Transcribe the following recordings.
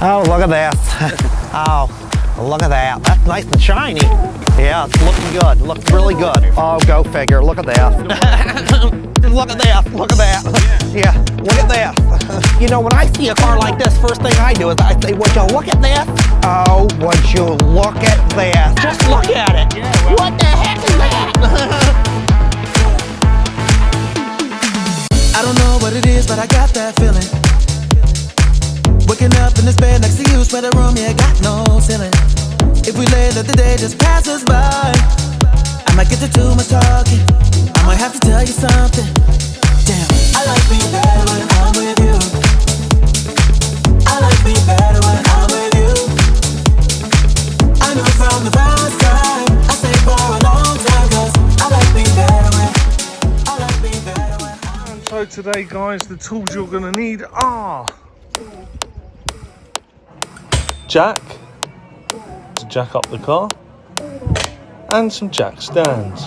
Oh, look at this. Oh, look at that. That's nice and shiny. Yeah, it's looking good. Looks really good. Oh, go figure. Look at this. Look at this. Look at that. Yeah, look at this. You know, when I see a car like this, first thing I do is I say, would you look at this? Oh, would you look at this? Just look at it. Yeah, well, what the heck is that? I don't know what it is, but I got that feeling. Waking up in this bed next to you, swear the room, yeah, got no ceiling. If we lay, let the day just pass us by. I might get to too much talking. I might have to tell you something. Damn, I like me better when I'm with you. I like me better when I'm with you. I knew from the first time. I stayed for a long time, 'cause I like me better when I like me better when I'm. And so today, guys, the tools you're gonna need are jack to jack up the car and some jack stands.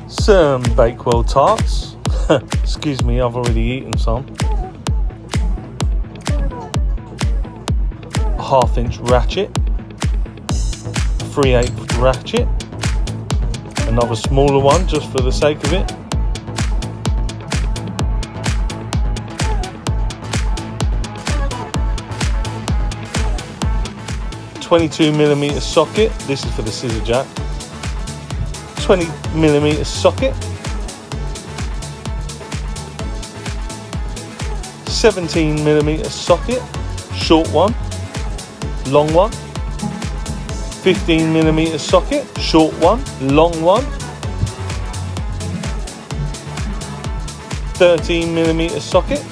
Some Bakewell tarts. Excuse me, I've already eaten some. A 1/2 inch ratchet. 3/8 ratchet. Another smaller one just for the sake of it. .22mm socket. This is for the scissor jack. 20mm socket. 17mm socket. Short one. Long one. 15mm socket. Short one. Long one. 13mm socket.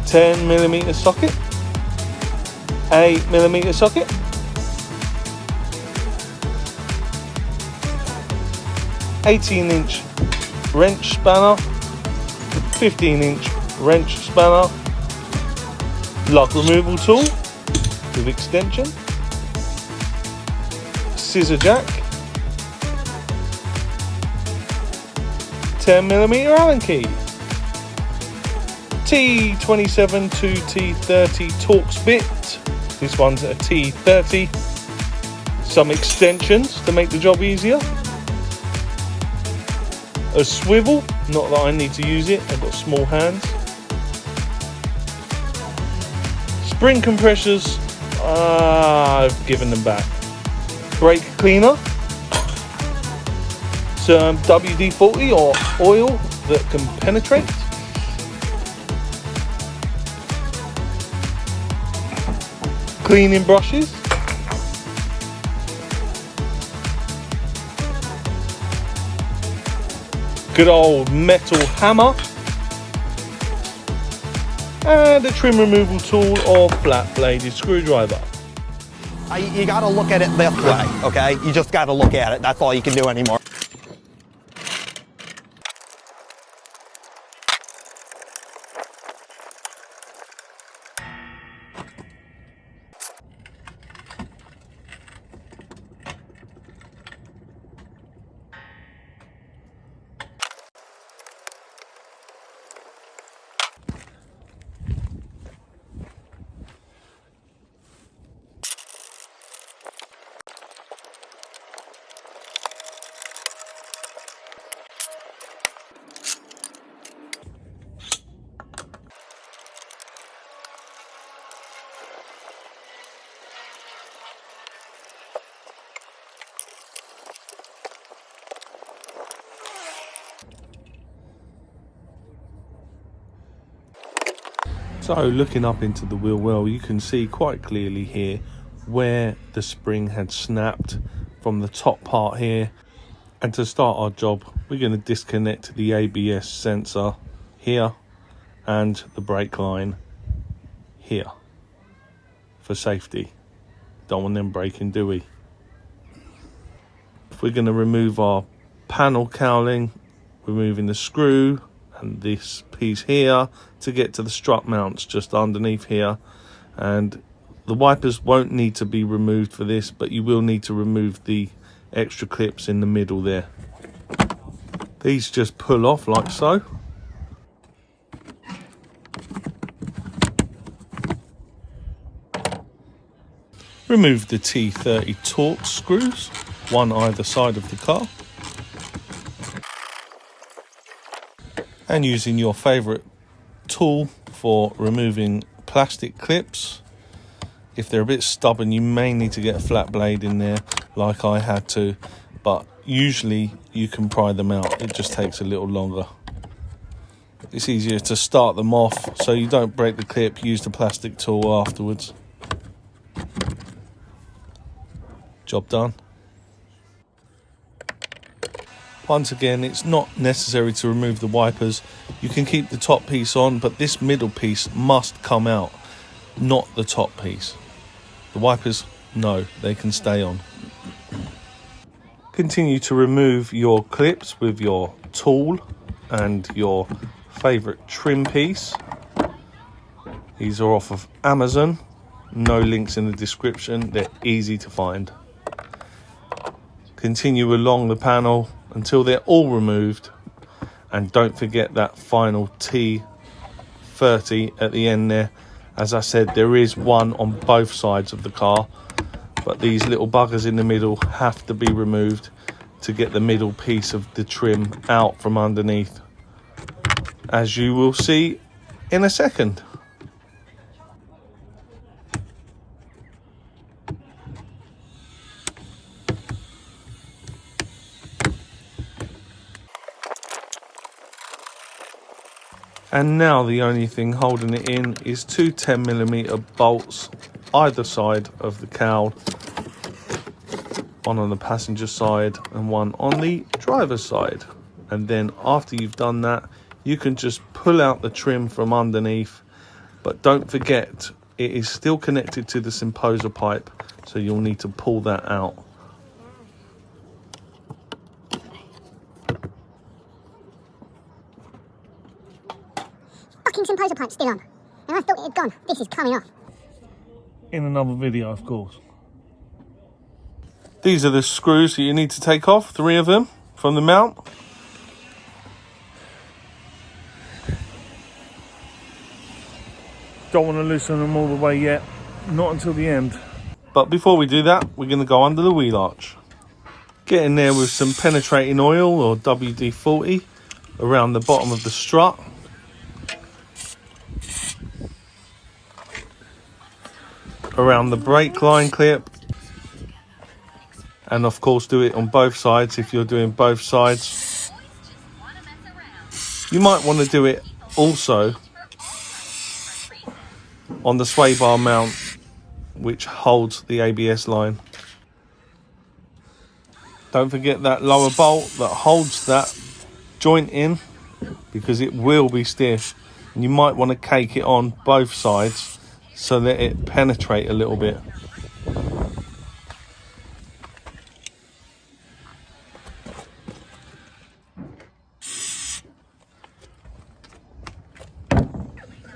10mm socket. 8mm socket. 18-inch wrench spanner. 15-inch wrench spanner. Lug removal tool with extension. Scissor jack. 10mm Allen key. T27 to T30 Torx bit. This one's a T30. Some extensions to make the job easier. A swivel, not that I need to use it, I've got small hands. Spring compressors, I've given them back. Brake cleaner. Some WD-40 or oil that can penetrate. Cleaning brushes. Good old metal hammer. And a trim removal tool or flat bladed screwdriver. You gotta look at it this way, okay? You just gotta look at it. That's all you can do anymore. So looking up into the wheel well, you can see quite clearly here where the spring had snapped from the top part here. And to start our job, we're going to disconnect the ABS sensor here and the brake line here for safety. Don't want them breaking, do we? If we're going to remove our panel cowling, removing the screw and this piece here to get to the strut mounts just underneath here. And the wipers won't need to be removed for this, but you will need to remove the extra clips in the middle there. These just pull off like so. Remove the T30 Torx screws, one either side of the car. And using your favourite tool for removing plastic clips, if they're a bit stubborn you may need to get a flat blade in there like I had to, but usually you can pry them out, it just takes a little longer. It's easier to start them off so you don't break the clip, use the plastic tool afterwards. Job done. Once again, it's not necessary to remove the wipers. You can keep the top piece on, but this middle piece must come out, not the top piece. The wipers, no, they can stay on. Continue to remove your clips with your tool and your favourite trim piece. These are off of Amazon. No links in the description, they're easy to find. Continue along the panel until they're all removed, and don't forget that final T30 at the end there. As I said, there is one on both sides of the car, but these little buggers in the middle have to be removed to get the middle piece of the trim out from underneath, as you will see in a second. And now the only thing holding it in is two 10mm bolts either side of the cowl, one on the passenger side and one on the driver's side. And then after you've done that, you can just pull out the trim from underneath, but don't forget it is still connected to the Simposer pipe, so you'll need to pull that out. Composer pipe still on, and I thought it had gone. This is coming off. In another video, of course. These are the screws that you need to take off, 3 of them from the mount. Don't want to loosen them all the way yet, not until the end. But before we do that, we're going to go under the wheel arch. Get in there with some penetrating oil or WD-40 around the bottom of the strut. Around the brake line clip, and of course do it on both sides if you're doing both sides. You might want to do it also on the sway bar mount which holds the ABS line. Don't forget that lower bolt that holds that joint in, because it will be stiff, and you might want to cake it on both sides so that it penetrates a little bit.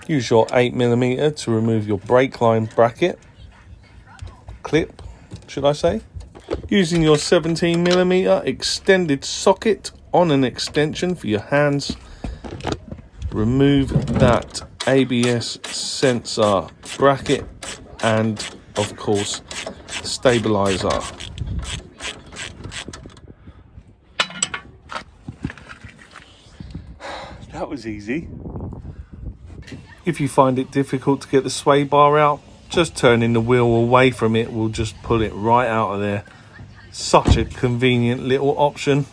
Use your 8mm to remove your brake line bracket, clip, should I say. Using your 17mm extended socket on an extension for your hands, remove that ABS sensor bracket and of course stabilizer. That was easy. If you find it difficult to get the sway bar out, just turning the wheel away from it will just pull it right out of there. Such a convenient little option.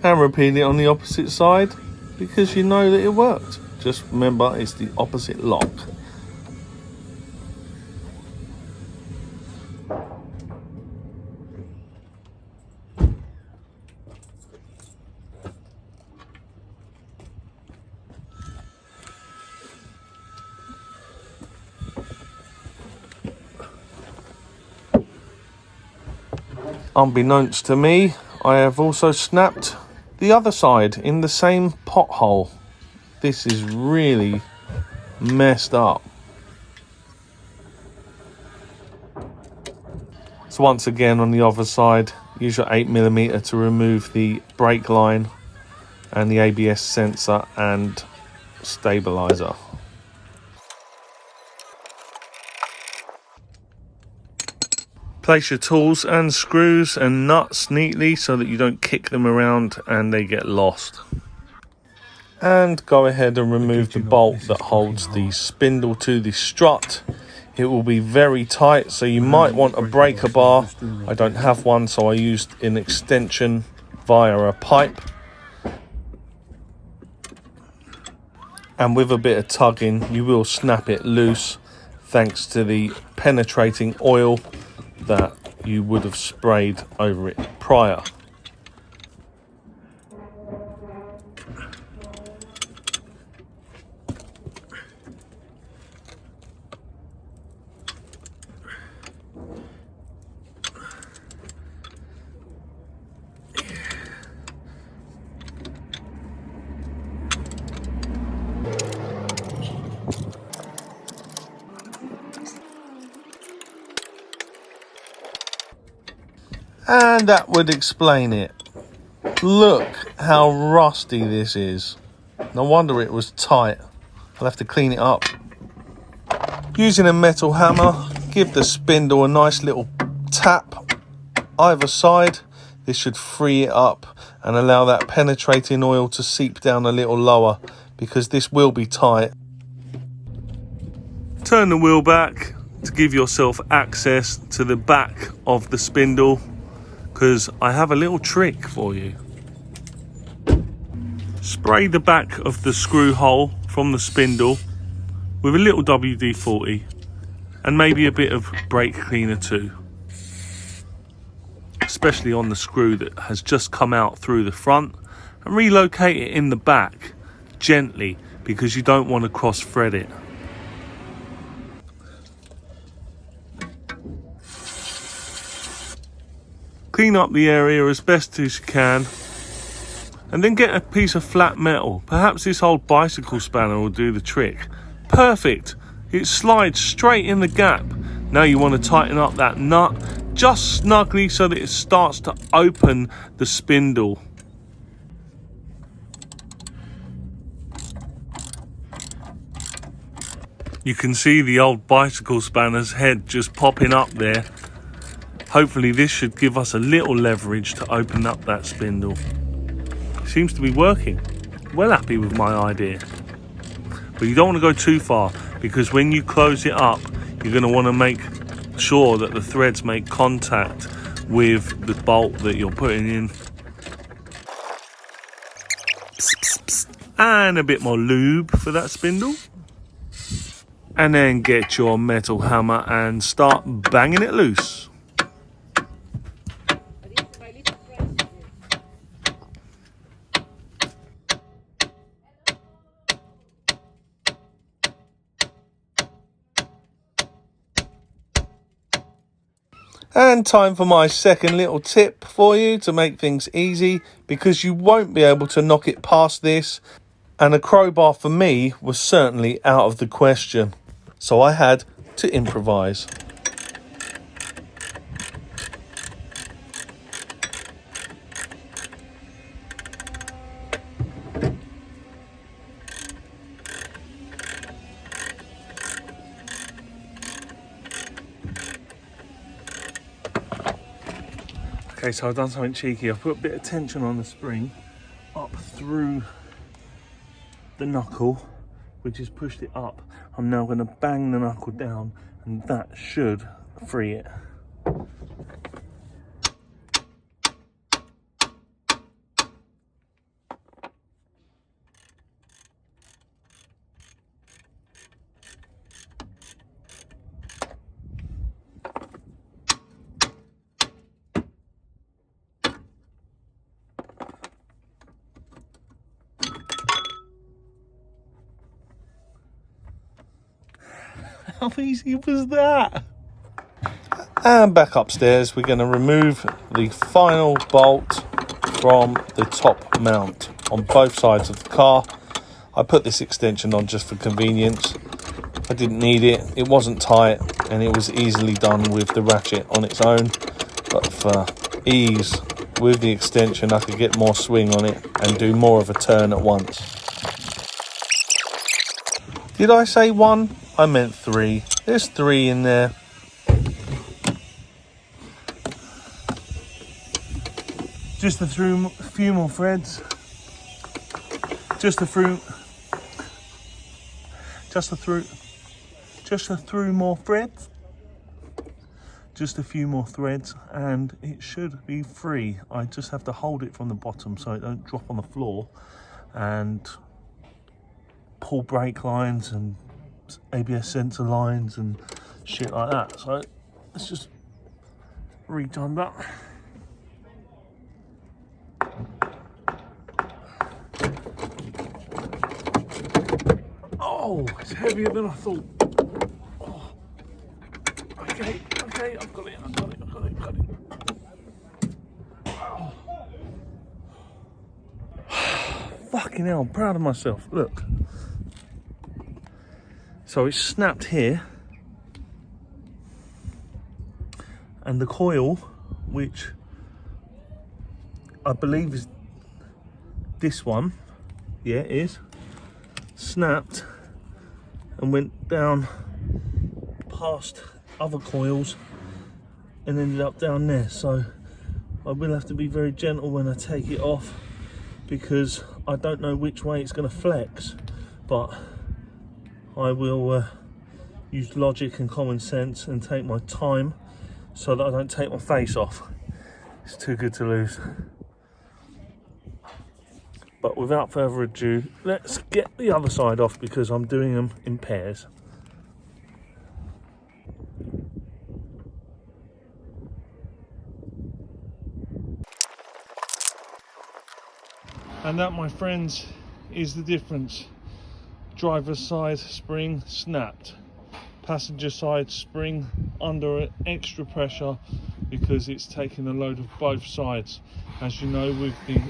And repeat it on the opposite side, because you know that it worked. Just remember, it's the opposite lock. Unbeknownst to me, I have also snapped the other side in the same pot. pothole. This is really messed up. So once again on the other side, use your 8mm to remove the brake line and the ABS sensor and stabilizer. Place your tools and screws and nuts neatly so that you don't kick them around and they get lost. And go ahead and remove the bolt that holds the spindle to the strut. It will be very tight, so you might want a breaker bar. I don't have one, so I used an extension via a pipe. And with a bit of tugging, you will snap it loose thanks to the penetrating oil that you would have sprayed over it prior. And that would explain it. Look how rusty this is. No wonder it was tight. I'll have to clean it up. Using a metal hammer, give the spindle a nice little tap either side. This should free it up and allow that penetrating oil to seep down a little lower, because this will be tight. Turn the wheel back to give yourself access to the back of the spindle, because I have a little trick for you. Spray the back of the screw hole from the spindle with a little WD-40 and maybe a bit of brake cleaner too, especially on the screw that has just come out through the front, and relocate it in the back gently because you don't want to cross thread it. Clean up the area as best as you can, and then get a piece of flat metal. Perhaps this old bicycle spanner will do the trick. Perfect! It slides straight in the gap. Now you want to tighten up that nut just snugly so that it starts to open the spindle. You can see the old bicycle spanner's head just popping up there. Hopefully this should give us a little leverage to open up that spindle. Seems to be working. Well happy with my idea. But you don't want to go too far, because when you close it up, you're going to want to make sure that the threads make contact with the bolt that you're putting in. And a bit more lube for that spindle. And then get your metal hammer and start banging it loose. And time for my second little tip for you to make things easy, because you won't be able to knock it past this, and a crowbar for me was certainly out of the question, so I had to improvise. Okay, so I've done something cheeky. I've put a bit of tension on the spring up through the knuckle, which has pushed it up. I'm now going to bang the knuckle down, and that should free it. How easy was that? And back upstairs, we're going to remove the final bolt from the top mount. on both sides of the car. I put this extension on just for convenience. I didn't need it, it wasn't tight, and it was easily done with the ratchet on its own. But for ease, with the extension, I could get more swing on it and do more of a turn at once. Did I say 1? I meant 3. There's 3 in there. Just a few more threads. Just a few more threads, and it should be free. I just have to hold it from the bottom so it don't drop on the floor, and pull brake lines and ABS sensor lines and shit like that. So let's just retime that. Oh, it's heavier than I thought. Oh. Okay, I've got it. Oh. Fucking hell, I'm proud of myself. Look. So it's snapped here. And the coil, which I believe is this one, yeah, it is, snapped and went down past other coils and ended up down there. So I will have to be very gentle when I take it off, because I don't know which way it's going to flex, but I will use logic and common sense and take my time so that I don't take my face off. It's too good to lose. But without further ado, let's get the other side off, because I'm doing them in pairs. And that, my friends, is the difference. Driver's side spring snapped. Passenger side spring under extra pressure because it's taking a load of both sides. As you know, with the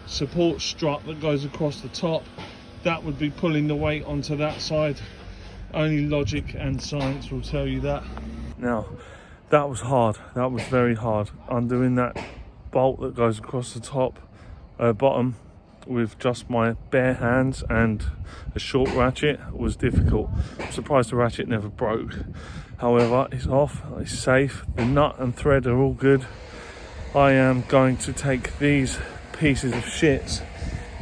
support strut that goes across the top, that would be pulling the weight onto that side. Only logic and science will tell you that. Now, that was hard. That was very hard. Undoing that bolt that goes across the top, bottom, with just my bare hands and a short ratchet was difficult. I'm surprised the ratchet never broke. However, it's off, it's safe, the nut and thread are all good. I am going to take these pieces of shit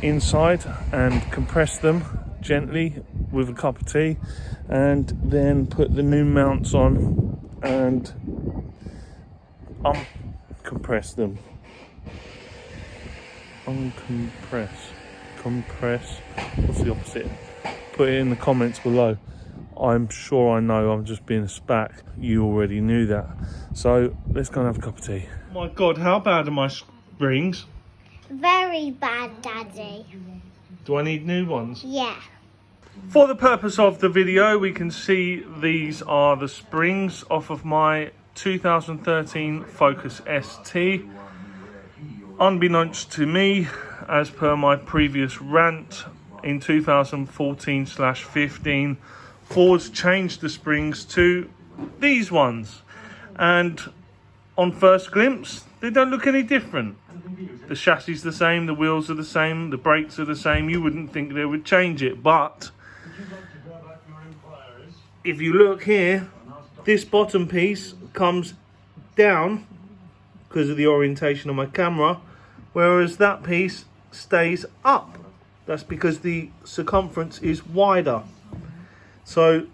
inside and compress them gently with a cup of tea, and then put the new mounts on and uncompress them. Compress, what's the opposite? Put it in the comments below. I'm sure I know, I'm just being a spack. You already knew that. So let's go and have a cup of tea. My God, how bad are my springs? Very bad, Daddy. Do I need new ones? Yeah. For the purpose of the video, we can see these are the springs off of my 2013 Focus ST. Unbeknownst to me, as per my previous rant, in 2014/15, Ford's changed the springs to these ones. And on first glimpse, they don't look any different. The chassis is the same, the wheels are the same, the brakes are the same. You wouldn't think they would change it, but if you look here, this bottom piece comes down because of the orientation of my camera, whereas that piece stays up. That's because the circumference is wider. So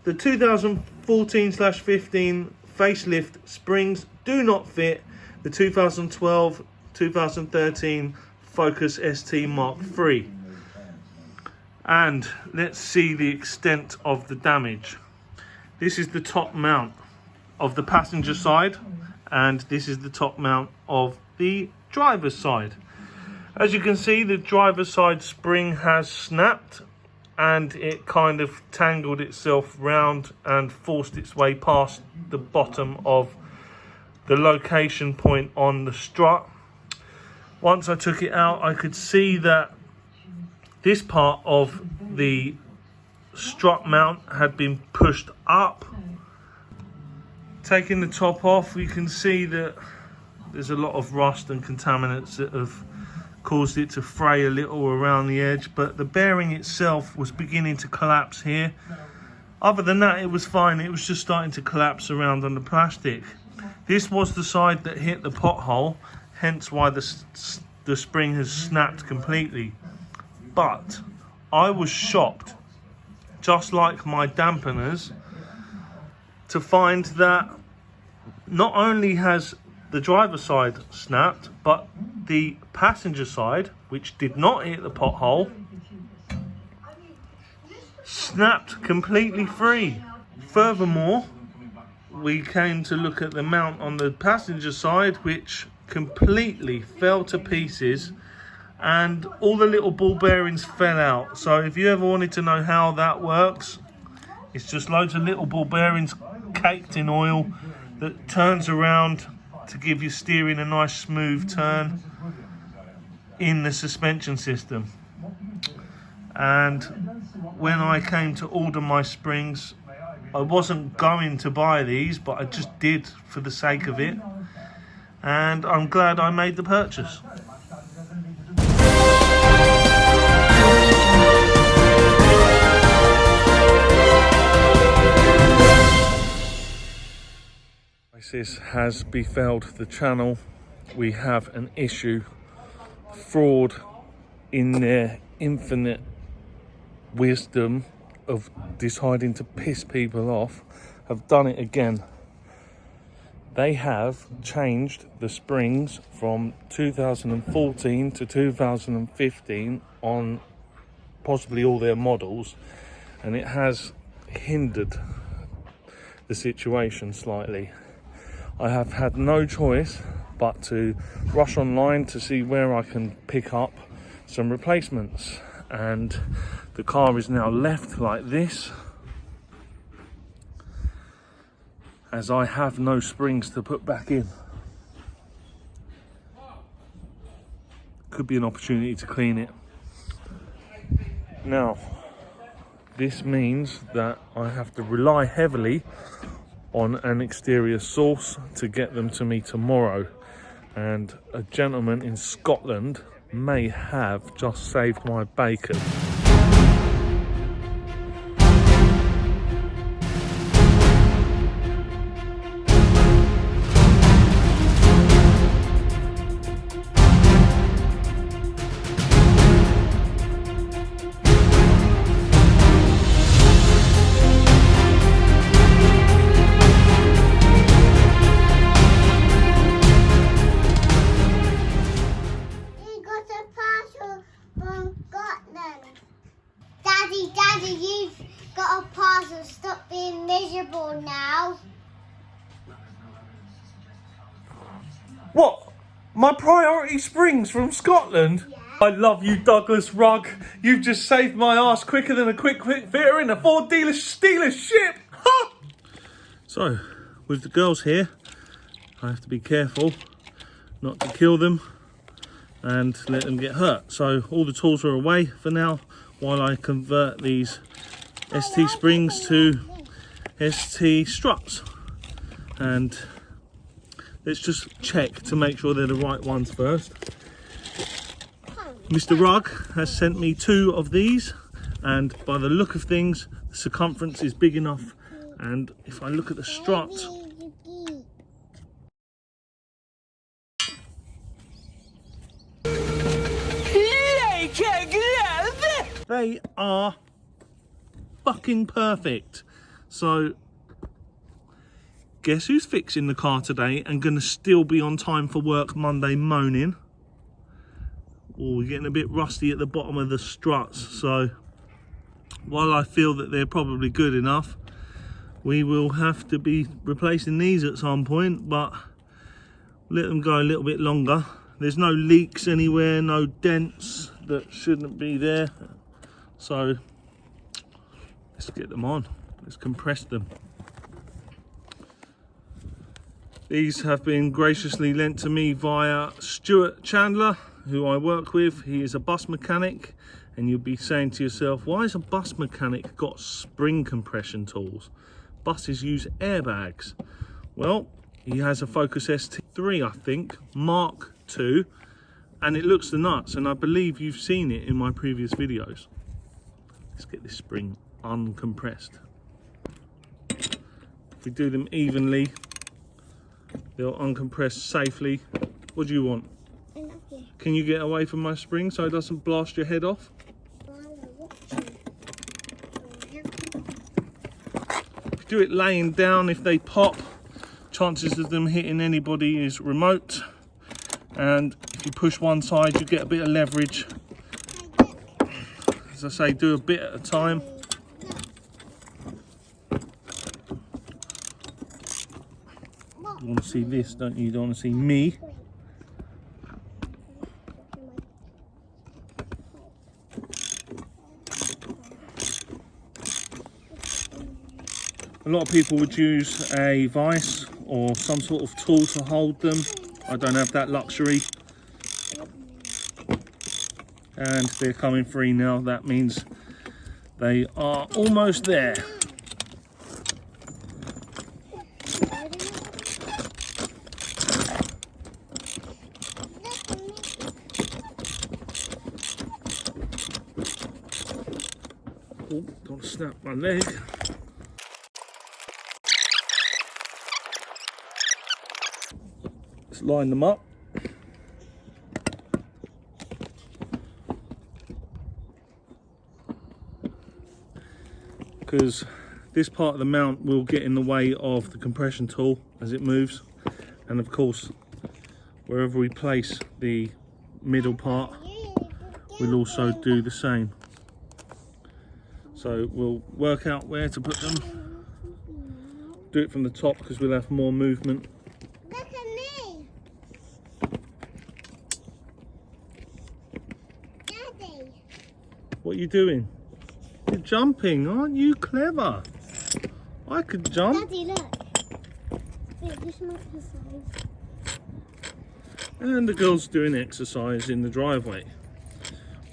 the 2014/15 facelift springs do not fit the 2012-2013 Focus ST Mark III. And let's see the extent of the damage. This is the top mount of the passenger side, and this is the top mount of the driver's side. As you can see, the driver's side spring has snapped, and it kind of tangled itself round and forced its way past the bottom of the location point on the strut. Once I took it out, I could see that this part of the strut mount had been pushed up. Taking the top off, we can see that there's a lot of rust and contaminants that have caused it to fray a little around the edge, but the bearing itself was beginning to collapse here. Other than that, it was fine. It was just starting to collapse around on the plastic. This was the side that hit the pothole, hence why the spring has snapped completely. But I was shocked, just like my dampeners, to find that not only has the driver's side snapped, but the passenger side, which did not hit the pothole, snapped completely free. Furthermore, we came to look at the mount on the passenger side, which completely fell to pieces, and all the little ball bearings fell out. So if you ever wanted to know how that works, it's just loads of little ball bearings caked in oil that turns around to give your steering a nice smooth turn in the suspension system. And when I came to order my springs, I wasn't going to buy these, but I just did for the sake of it, and I'm glad I made the purchase. This has befelled the channel. We have an issue. Fraud, in their infinite wisdom of deciding to piss people off, have done it again. They have changed the springs from 2014 to 2015 on possibly all their models, and it has hindered the situation slightly. I have had no choice but to rush online to see where I can pick up some replacements, and the car is now left like this, as I have no springs to put back in. Could be an opportunity to clean it. Now, this means that I have to rely heavily on an exterior source to get them to me tomorrow, and a gentleman in Scotland may have just saved my bacon. Daddy, you've got a parcel. Stop being miserable now. What? My priority springs from Scotland? Yeah. I love you, Douglas Rugg. You've just saved my ass quicker than a quick fitter in a Ford Stealership. Ha! So, with the girls here, I have to be careful not to kill them and let them get hurt. So all the tools are away for now while I convert these ST springs to ST struts. And let's just check to make sure they're the right ones first. Mr. Rugg has sent me 2 of these, and by the look of things, the circumference is big enough. And if I look at the strut, they are fucking perfect. So guess who's fixing the car today and gonna still be on time for work Monday morning? Oh, we're getting a bit rusty at the bottom of the struts, so while I feel that they're probably good enough, we will have to be replacing these at some point, but let them go a little bit longer. There's no leaks anywhere, no dents that shouldn't be there, so let's get them on. Let's compress them. These have been graciously lent to me via Stuart Chandler, who I work with. He is a bus mechanic, and you'll be saying to yourself, why has a bus mechanic got spring compression tools? Buses use airbags. Well, he has a Focus ST3, I think, Mark II, and it looks the nuts, and I believe you've seen it in my previous videos. Let's get this spring uncompressed. If we do them evenly, they'll uncompress safely. What do you want? Can you get away from my spring so it doesn't blast your head off? If you do it laying down, if they pop, chances of them hitting anybody is remote. And if you push one side, you get a bit of leverage. As I say, do a bit at a time. You want to see this, don't you? You don't want to see me. A lot of people would use a vise or some sort of tool to hold them. I don't have that luxury. And they're coming free now. That means they are almost there. Oh, don't snap my leg. Let's line them up. Because this part of the mount will get in the way of the compression tool as it moves, and of course wherever we place the middle part we'll also do the same. So we'll work out where to put them, do it from the top because we'll have more movement. Look at me, Daddy. What are you doing? You're jumping, aren't you clever? I could jump. Daddy, look. Wait, this might exercise. And the girl's doing exercise in the driveway.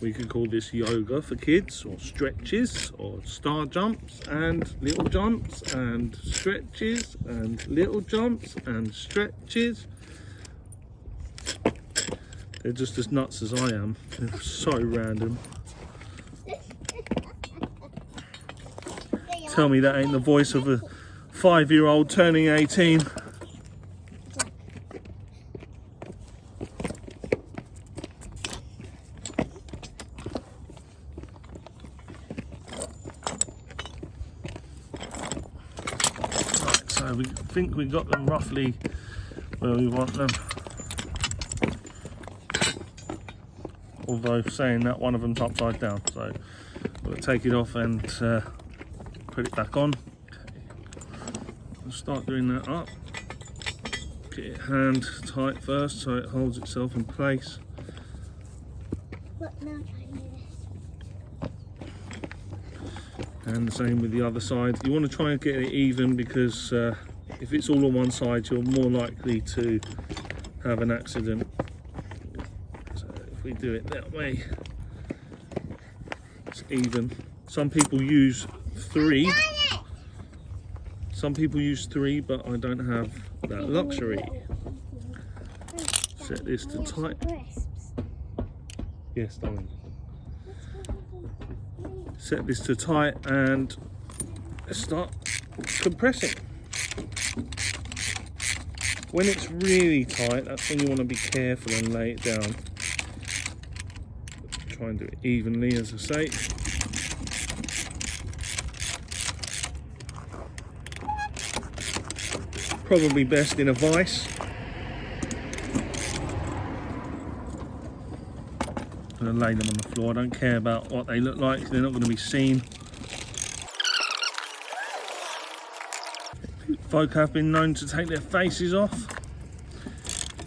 We could call this yoga for kids, or stretches, or star jumps and little jumps and stretches and little jumps and stretches. They're just as nuts as I am. They're so random. Tell me that ain't the voice of a 5-year-old turning 18. Right, so we think we got them roughly where we want them. Although saying that, one of them's upside down, so we'll take it off and put it back on. We'll start doing that up. Get it hand tight first so it holds itself in place. Look, now try and do this. And the same with the other side. You want to try and get it even because if it's all on one side, you're more likely to have an accident. So if we do it that way, it's even. Some people use 3. Some people use 3, but I don't have that luxury. Set this to tight. Yes, darling. Set this to tight and start compressing. When it's really tight, that's when you want to be careful and lay it down. Try and do it evenly, as I say. Probably best in a vise. I'm going to lay them on the floor. I don't care about what they look like. They're not going to be seen. Folk have been known to take their faces off,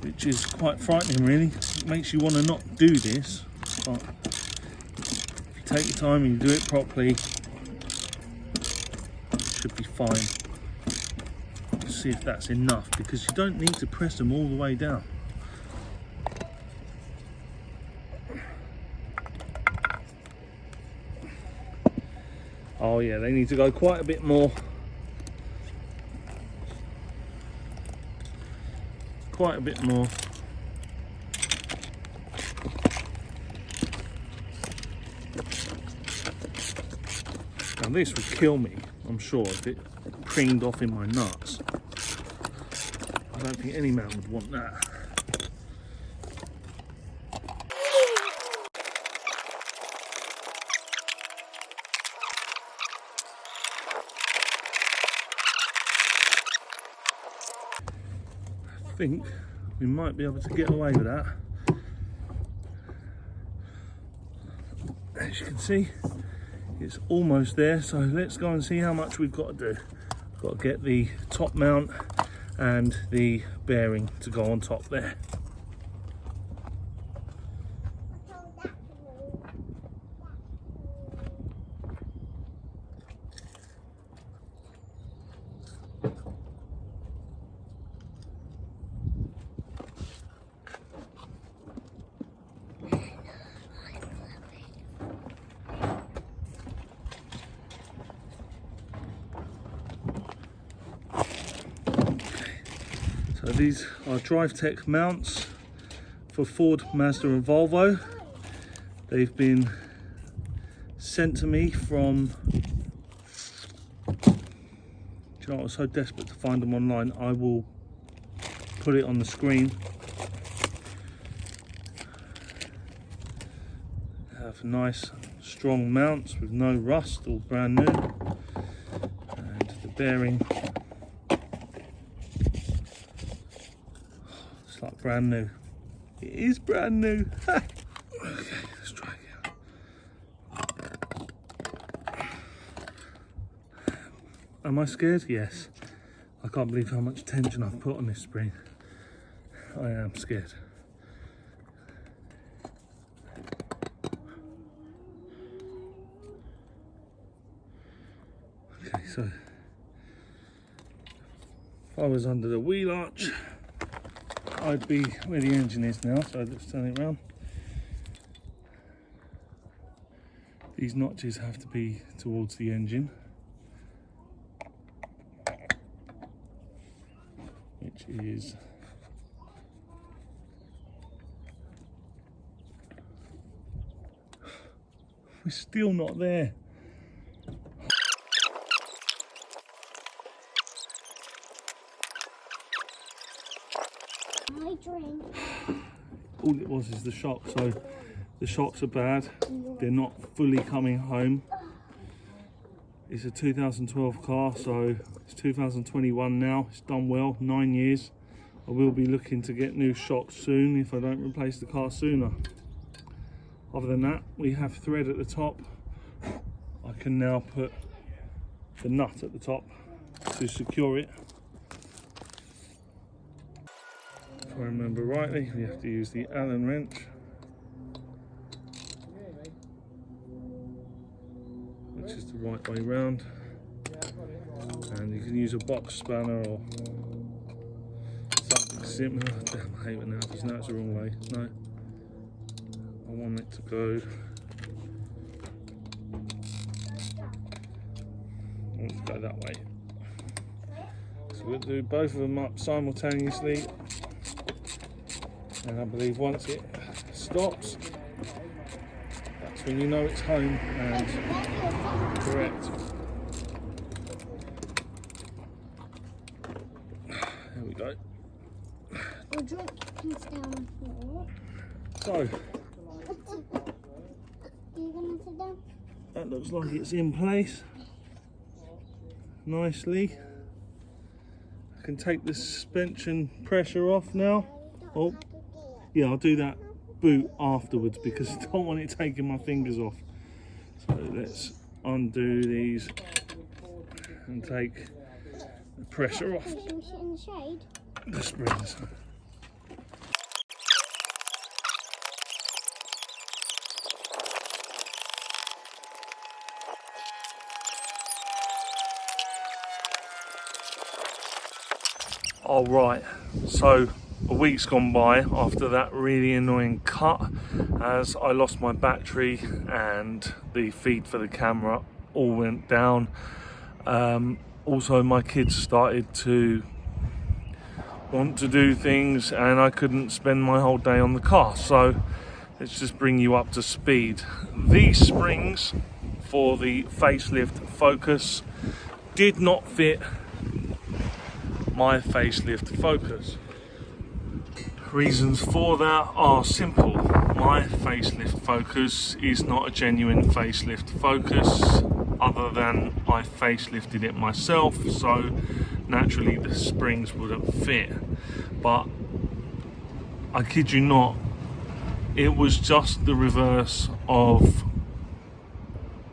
which is quite frightening really. It makes you want to not do this, but if you take your time and you do it properly, it should be fine. See if that's enough, because you don't need to press them all the way down. Oh yeah, they need to go quite a bit more. Quite a bit more. Now this would kill me, I'm sure, if it pringed off in my nuts. I don't think any man would want that. I think we might be able to get away with that. As you can see, it's almost there, so let's go and see how much we've got to do. Got to get the top mount and the bearing to go on top there. So these are DriveTech mounts for Ford, Mazda and Volvo. They've been sent to me from, do you know, I was so desperate to find them online. I will put it on the screen. Have nice strong mounts with no rust, all brand new. And the bearing, it's like brand new. It is brand new. Okay, let's try again. Am I scared? Yes. I can't believe how much tension I've put on this spring. I am scared. Okay, so if I was under the wheel arch, I'd be where the engine is now, so let's turn it around. These notches have to be towards the engine, which is we're still not there. I drink. All it was is the shock, so the shocks are bad. They're not fully coming home. It's a 2012 car, so it's 2021 now. It's done well, 9 years. I will be looking to get new shocks soon if I don't replace the car sooner. Other than that, we have thread at the top. I can now put the nut at the top to secure it. If I remember rightly, we have to use the Allen wrench, which is the right way round, and you can use a box spanner or something similar. Damn, I hate it now because now it's the wrong way. No, I want it to go. I want it to go that way. So we'll do both of them up simultaneously. And I believe once it stops, that's when you know it's home and correct. There we go. We'll drink these down here. So, Are you gonna sit down? that looks like it's in place nicely. I can take the suspension pressure off now. Oh. Yeah, I'll do that boot afterwards because I don't want it taking my fingers off. So let's undo these and take the pressure off Should we sit in the shade? the springs. All right, so a week's gone by after that really annoying cut as I lost my battery and the feed for the camera all went down. Also, my kids started to want to do things and I couldn't spend my whole day on the car. So let's just bring you up to speed. These springs for the facelift Focus did not fit my facelift Focus. Reasons for that are simple. My facelift Focus is not a genuine facelift Focus, other than I facelifted it myself, so naturally the springs wouldn't fit. But I kid you not, it was just the reverse of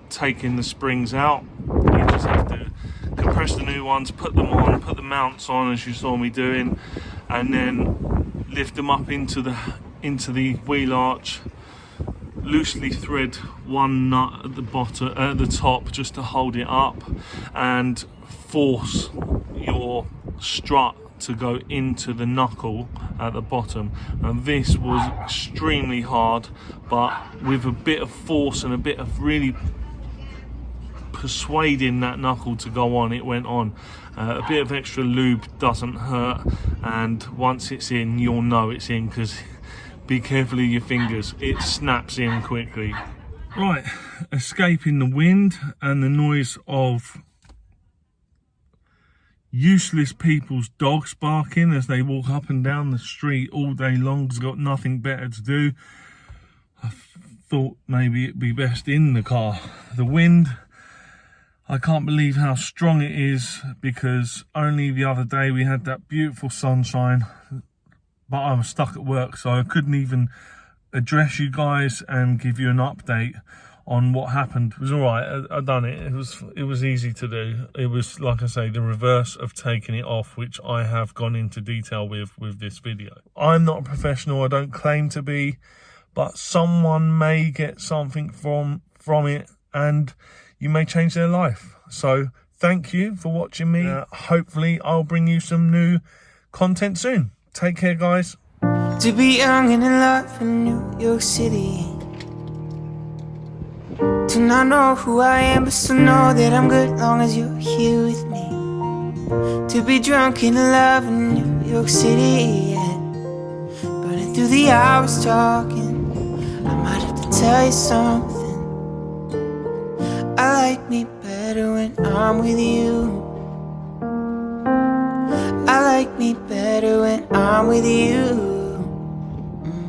taking the springs out. You just have to compress the new ones, put them on, put the mounts on as you saw me doing, and then lift them up into the wheel arch, loosely thread one nut at the bottom, at the top, just to hold it up, and force your strut to go into the knuckle at the bottom. And this was extremely hard, but with a bit of force and a bit of really persuading that knuckle to go on, it went on. A bit of extra lube doesn't hurt, and once it's in, you'll know it's in, because be careful of your fingers, it snaps in quickly. Right, escaping the wind and the noise of useless people's dogs barking as they walk up and down the street all day long because they've got nothing better to do. I thought maybe it'd be best in the car. The wind, I can't believe how strong it is, because only the other day we had that beautiful sunshine, but I was stuck at work, so I couldn't even address you guys and give you an update on what happened. It was all right. I done it. It was easy to do. It was, like I say, the reverse of taking it off, which I have gone into detail with this video. I'm not a professional. I don't claim to be, but someone may get something from it, and you may change their life. So thank you for watching me. Hopefully I'll bring you some new content soon. Take care, guys. To be young and in love in New York City, to not know who I am, but still know that I'm good long as you're here with me. To be drunk in love in New York City, yeah. Burning through the hours talking, I might have to tell you something. I like me better when I'm with you. I like me better when I'm with you.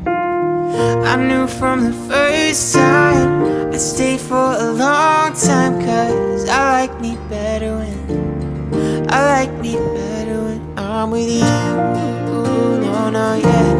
I knew from the first time I'd stay for a long time, 'cause I like me better when I'm with you. No, no, yeah.